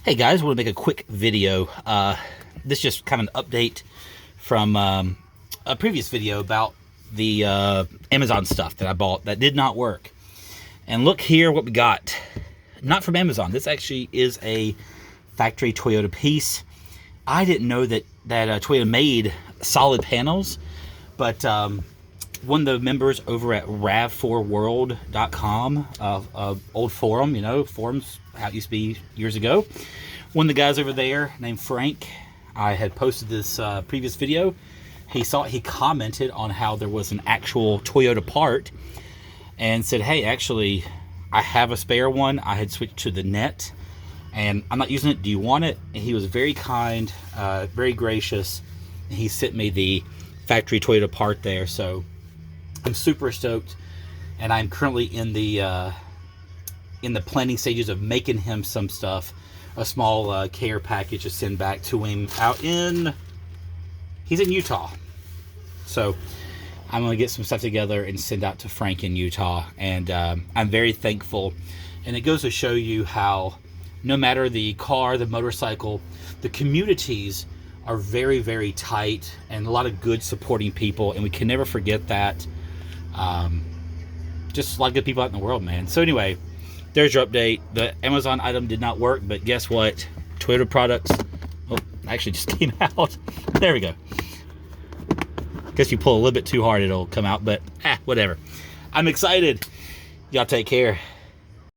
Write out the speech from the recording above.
Hey guys, I want to make a quick video. This is just kind of an update from a previous video about the Amazon stuff that I bought that did not work. And look here what we got. Not from Amazon. This actually is a factory Toyota piece. I didn't know that Toyota made solid panels, but one of the members over at rav4world.com, old forum, you know, forums, how it used to be years ago. One of the guys over there named Frank, I had posted this previous video. He commented on how there was an actual Toyota part and said, hey, actually, I have a spare one. I had switched to the net and I'm not using it. Do you want it? And he was very kind, very gracious. He sent me the factory Toyota part there. So I'm super stoked, and I'm currently in the planning stages of making him some stuff, a small care package to send back to him he's in Utah. So I'm going to get some stuff together and send out to Frank in Utah, and I'm very thankful. And it goes to show you how no matter the car, the motorcycle, the communities are very, very tight, and a lot of good supporting people, and we can never forget that. Just a lot of good people out in the world, man. So anyway, there's your update. The Amazon item did not work, but guess what? Toyota products, oh, actually just came out. There we go. Guess if you pull a little bit too hard, it'll come out, but whatever. I'm excited. Y'all take care.